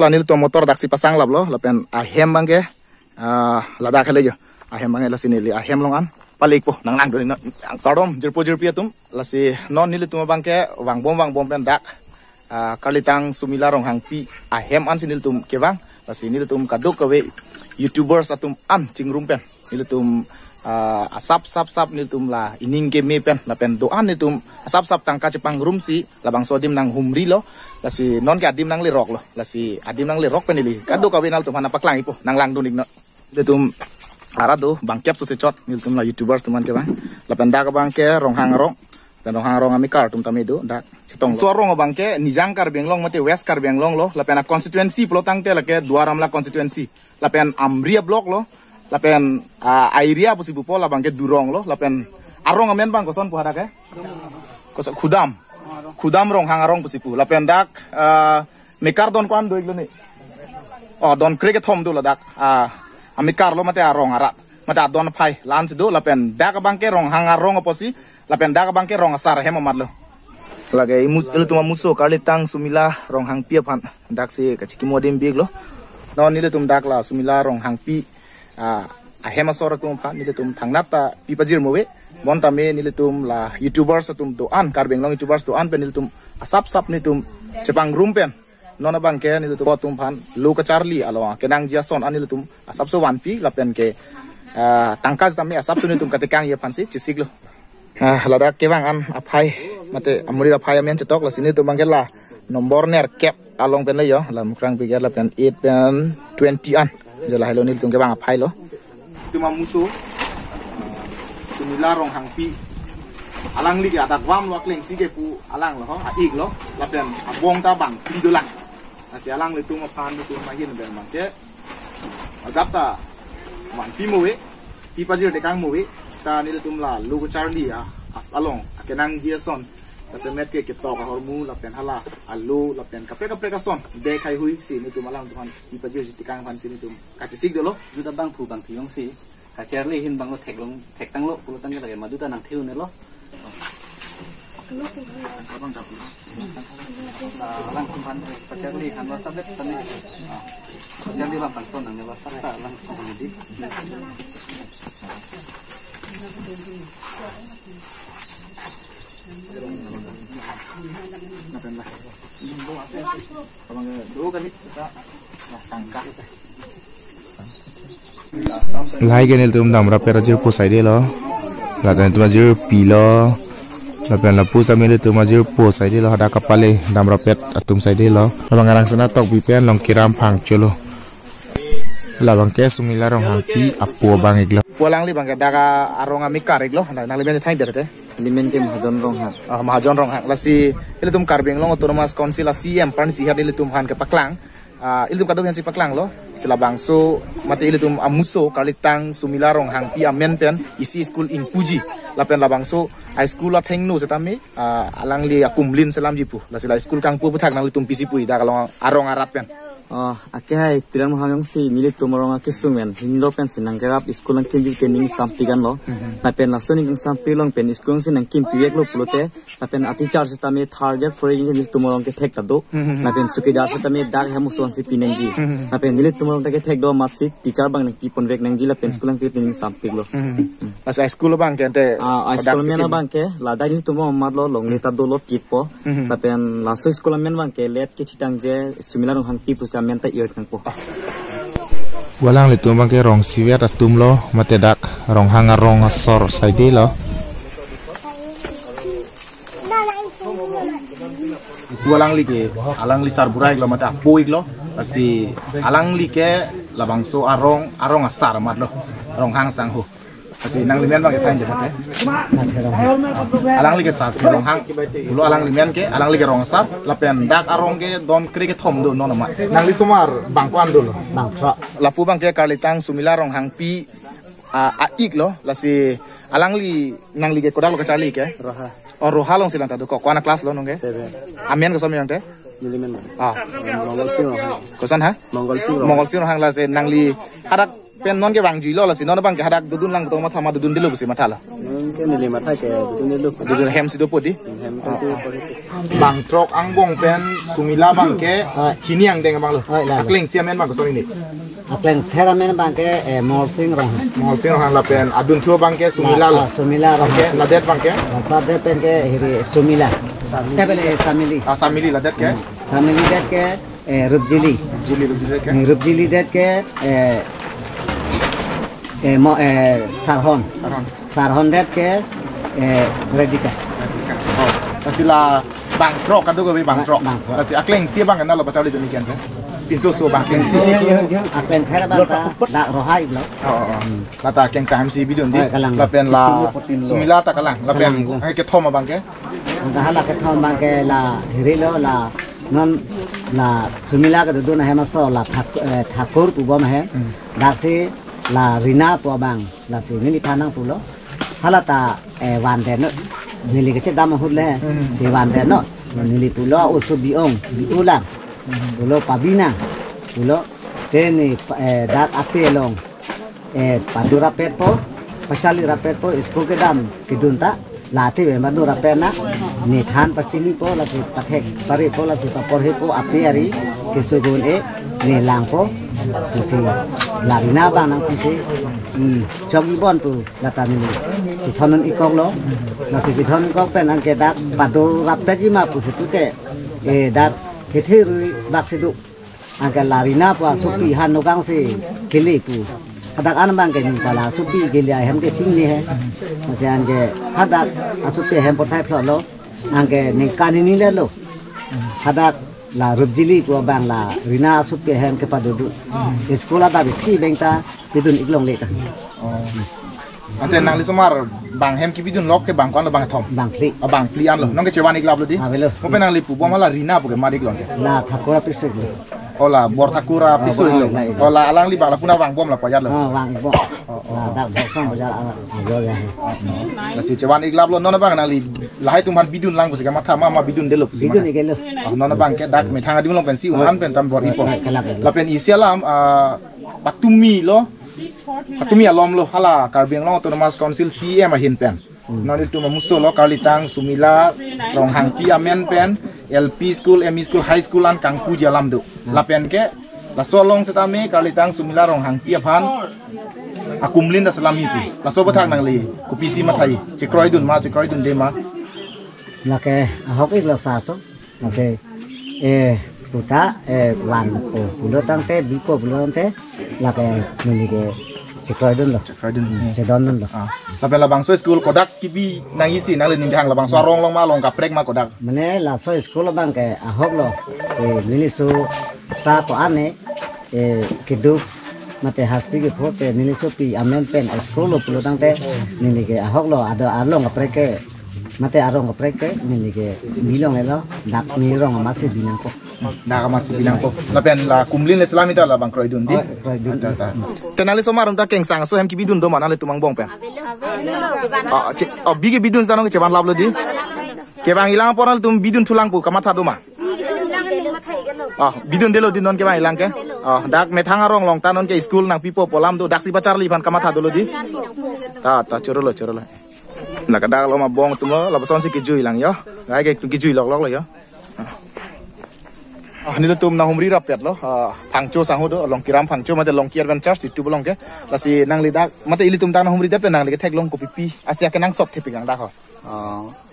Lanil to motor dak si pasang lab lo lapen ahem bangke lada khale jo ahem bange lasi nili ahem longan palik po nang do ang tardom jirpo tum lasi non nili tum bangke wang bom pen dak kalitang sumila rong hangpi ahem an sinil tum kewang lasi nili tum kaduk kawe youtubers atum an cingrum pen nili tum asap nil tum la ining game pen la pen doan nil tum asap tangka cepang rumsi labang sodim nang humri lo lasi non ke adim nang lirok lo lasi adim nang lirok pen ili kado kawinal tum hana paklang ipo nang lang dunik no nil tum arado bangkep su secot nil tum la youtubers tuman ke bang la pen dak bangke rong hangrong dan rong hangrong amikar tum tamido dak cetong sorong bangke nijang kar benglong mate west kar benglong lo la pen constituency plotang te la ke duaram la constituency la pen amria blok lo lapen airia pusi bupo la bangke durong lo lapen arong amen bang koson puhada ke koson kudam rong hangarong pusi pu lapen dak mekar don kwan doig lo ni oh don cricket home do la dak amikar lo mate arong arat mate adon phai lan do lapen dak bangke rong hangarong oposi lapen dak bangke rong asar hemo matlo lage il tuma muso kalitang sumila rong hang piap han dak si kachiki modim big lo non nile tum dak la sumila rong hang pi ahema sora tum pa nile tum thangnata pipajir mowe bonta me nile tum la youtubers tum to an karbeng long youtubers to an pen nile tum asap ni tum cepang rumpen nona bangke nile tum tum pan lu ka charli alo kenang jason an nile tum asap so wan pi lapen ke tangkas tami asap tu tum katekang ye pansi cisik lo lada kewang an apai mate amuri apai amen cetok la sini tum bangke la nomor ner cap along pen le yo la mukrang piger la pen 8 pen 20 an jala hello nil tung ke bang apai lo tuma musuh sumila rong hangpi alang li ga dak wam lo kleng si ke pu alang lo ha ik lo la pen abong ta bang li do lang asi alang le tung pan tu ma hin ben ma ke ajap ta wan pi mo we pi pa jir de kang mo we sta nil tum la lu ko charli as along akenang jason kasemet ke ketok hormu la pen hala alu la pen kape ka son de khai hui si ni tum alang tuhan pi pa jir tikang pan si ni tum ka tisik do lo juta bang pu bang thiong si ka cherli hin bang lo thek tang lo pu tang ke lage maduta nang thiu ne lo lang kumpan ka cherli han wa sabet tani cherli bang pang ton nang ne wa sakta lang di lai ke nil tum dam ra pera jir po sai de lo la dan tu jir pi lo la pen la pu sa mil tu ma jir po sai de lo hada kapale dam ra pet atum sai de lo la bangarang sana tok bi pen long kiram phang cholo la bang ke sumila rong hang pi apo bang iglo pulang li bang ke daga arong amikar iglo nang li ben thai der te limen ke mahajon rong hang lasi ile tum karbeng long autonomous council la CM pan si ile tum han ke paklang ile tum kadong si paklang lo sila bangso mate ile tum amuso kalitang sumila rong hang pi amen pen isi school in puji la pen la bangso high school la thengnu setami alang li akumlin selam jipu la sila school kang pu puthak nang li tum pisi pui daga long arong arat pen ake hai tiran mahayong si nili tumarong ake sumen hindo pen sinang kerap school ang kimpi kening sampigan lo na pen lasoning ang sampi long pen school sinang kimpi ek lo pulote na pen ati charge tami target for nili tumarong ke thek tado na pen suki dar tami dar hamu son si pinengji na pen nili tumarong ke thek do matsi teacher bang nang pipon vek nang jila pen school ang kening sampi lo asa school bang ke ante school mena bang ke lada ni tumo marlo long lita do lo pitpo na pen laso school men bang ke let ke chitang je sumila rong hang pipu menta ier kang po walang le tum bang ke rong siwet atum lo mate dak rong hanga rong asor sai de lo walang li ke alang li sar burai lo mate apo iglo asi alang li ke labangso arong asar mat lo rong hang sang ho asi nang limen bang ke than je te alang li ke sar rong hang lo alang limen ke alang li ke rong asar lapen dak arong ke don kri ke thom do non ma nang li sumar bang kwan do lo bang thra lapu bang ke kalitang sumila rong hang pi ik lo lasi alang li nang li ke kodal ko charli ke roha roha long silang ta do ko kwana class lo nong ke 7 amen ko som yang te limen mongol sing kosan ha mongol sing hang la se nang li hadak pen non ke bang juilo la si non bang ke hadak dudun lang to ma thama dudun dilu si mathala ke nili matha ke dudun dilu dudun hem si do podi hem si bang trok angbong pen sumila bang ke kini yang deng bang lo akling siamen bang kesol ini akling theramen bang ke mol sing rong la pen adun chua bang ke sumila lo sumila rong ke ladet bang ke sadet pen ke hiri sumila tebele samili ladet ke samili det ke rubjili det ke mo sarhon det ke redika kasi la bang trok kan tu ke bang trok kasi akling sia bang kan lo baca di demikian kan pinso so bang akling sia akling thera bang dak rohai lo lata akling sam si bidun di la pen la sumila ta kalang la pen ai ke thom bang ke dah la ke thom bang ke la hiri lo la non la sumila ke du na he ma so la thakur pu bom he dak si la rina po bang la si ni thanang pu lo halata wan den nili ke dam hut le si wan den no nili pu lo usubi ong bi ulang pulo pabina pulo teni dak ape long padura pepo pachali rapepo isko ke dam kidunta lati be madura pena ni than pachini po la si pathek pari po la si papor he po ape ari kisugun ni lang po si larina bang nang si chogi bon tu lata ni si thonon ikong lo na si thon ikong pen ang ke dak padura peji ma pu si pute dak ke thiri bak sidu ang ke larina po supi han no kang si kili pu hadak an bang ke ni kala supi gili ai hem ke ching ni he si ang ke hadak asupi hem po thai phlo lo ang ke ni kanini le lo hadak la rubjili po bang la rina asupi hem ke padudu sekolah ta bisi bengta bidun iklong le ta ate nang li somar bang hem ki bidun lok ke bang kon lo bang thom bang pli an lo nong ke chewan iklab lo di mo pe nang li pu bom la rina pu ke madik lo la thakura pisuk lo ola bor thakura pisu lo ola alang li bang la puna bang bom la payat lo bang bom la dak bok song bajar yo ya la si chewan iklab lo non bang nang li la hai tuman bidun lang pu se ma tha ma bidun de lo bidun ke lo non bang ke dak me thanga dim lo pen si unan pen tam bor ipo la pen isialam patumi lo patumi alom lo hala karbiang lo autonomous council cm hin pen non itu mamuso lo kalitang sumila rong hangpi amen pen LP school ME school high school an kangpu jalam do la pen ke la solong setame kalitang sumila rong hangpi aphan akumlin da salami pi la so bathang nang li ku pc ma thai chikroy dun de ma la ke ahok ik lo sa to la ke puta wan ko pulo tang te bi ko pulo te la ke ni ke chikroy dun lo che don dun lo la pen la bang so school kodak kibi nang isi nang le ning hang la bang so rong long ma long ka prek ma kodak mane la so school bang ke ahok lo nili so ta to ane kidu mate hasti ke phote nili so pi amen pen school lo pulo tang te nili ke ahok lo ada arlong ka prek ke mate arong ka prek ke nili ke bilong elo dak ni rong masih binang ko na masih bilang ko la pen la kumlin le salami ta la bang kroy dun di tenali somar unta keng sang so hem ki bidun do mana le tumang bong pen bigi bidun tanong ke ceban lablo di ke bang ilang poral tum bidun tulang pu kamata do ma bidun delo di non ke bang ilang ke dak me thanga rong long tanon ke school nang pipo polam do dak si pacar li ban kamata do lo di ta choro lo la ka dak lo ma bong tum lo la bason si ki ju ilang yo ngai ke ki ju lok lo yo ni lo tum na humri rapet lo phangcho sang ho do long kiram phangcho mate long kiar van charge tu bolong ke lasi nang li dak mate ili tum ta na humri da pe nang li ke thek long ko pipi asia ke nang sop thepi gang da ho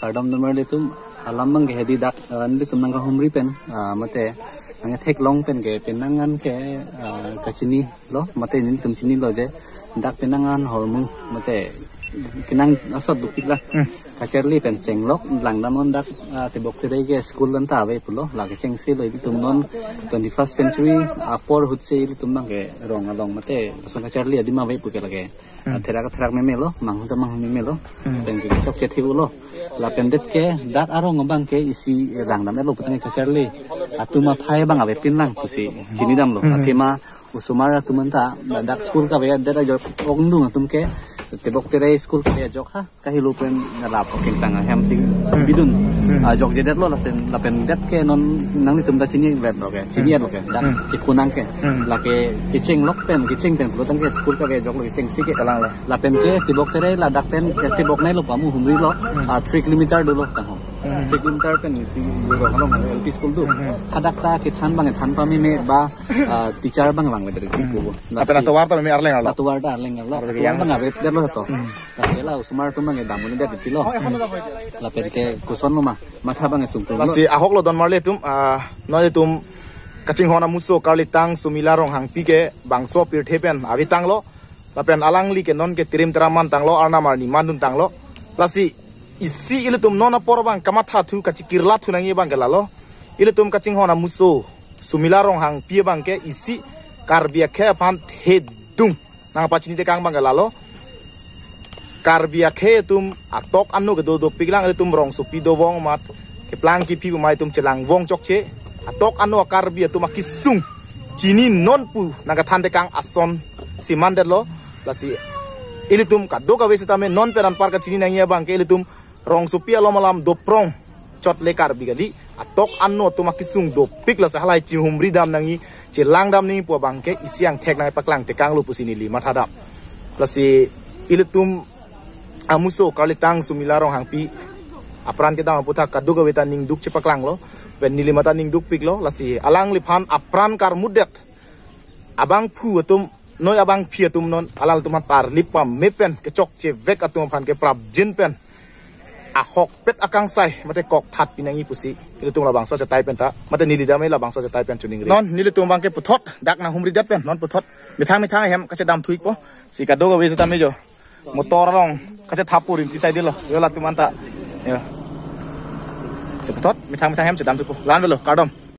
adam number le tum alam mang ge hedi dak an li tum nang ka humri pen mate nang thek long pen ge penangan ke kachini lo mate ni tum chini lo je dak penangan hormon mate kinang asat dukik la kacerli pen cenglok lang damon dak tibok tire ge school lan ta ve pulo la ke ceng si lo tum non 21st century apor hutse tum nang ge rong along mate so kacerli adi ma ve pu ke lage therak me lo mang me lo pen ge chok ke thiu lo la pen det ke dak arong bang ke isi rang dam lo putang kacerli atuma phai bang ave pin lang kusi kini dam lo atima usumara tumanta dak school ka ve dera jo ongdung tum ke tibok tire school ke jok ha kahilo pen nalap king sang hem ting bidun jok jedet lo lasen lapen det ke non nang nitum da chini vet lo ke chini lo ke dak ikunang ke la ke kicing lok pen kicing pen lo tang ke school ka ke jok lo kicing si ke kalang la pen ke tibok tire la dak pen tibok nai lo pamu humri lo 3 kilometer do lo tang ho kilometer pen isi rong long LP school tu hadak ta ke than bang than pami me ba teacher bang bang dari ibu apa na tawar ta me arleng alo tatuar da arleng lo yang bang abe der lo to la usmar tu bang damun der ditilo la pen ke kuson lo ma matha bang sung lo si ahok lo don marle tum noi tum kaching hona muso karli tang sumila rong hang pi ke bangso pir thepen abi tang lo la pen alang li ke non ke tirim teraman tang lo arna mar ni mandun tang lo lasi isi ile tum nona porbang kamatha thu kachikirla thu nangi bang gelalo ile tum kaching hona muso sumila rong hang pi bang ke isi karbia khe pan hedung nang pachini te kang bang gelalo karbia khe tum atok anu ke do piglang ile tum rong supi do wong mat ke plang ki pi mai tum chelang wong chok che atok anu karbia tum akisung chini non pu naga thande kang ason si mandet lo lasi ile tum ka do ka wesi tame non peran par ka chini nangi bang ke ile tum rong supia lo malam do prong chot le karbi gali atok anu tum akisung do pik la sahlai chi humri dam nangi che lang dam ni pu bang ke isyang thek nai paklang te kang lu pusini li mathadam lasi ile tum amuso kalitang sumila rong hangpi apran ke dam putha ka do ka weta ning duk che paklang lo ben nili mata ning duk pik lo lasi alang li phan apran kar mudet abang phu tum noi abang phia tum non alal tum par lipam mepen ke chok che vek atum phan ke prap jin pen a hok pet akang sai mate kok that pinangi pusi ile tum labang so tai pen ta mate nili da me labang so tai pen chuning non nili tum bang ke puthot dak na humri dat pen non puthot mithang hem ka che dam thuik po si ka do ga we ta me jo motor long ka che thapurin ti sai de lo yo la tum anta yo se puthot mithang hem che dam thuik po lan lo kardom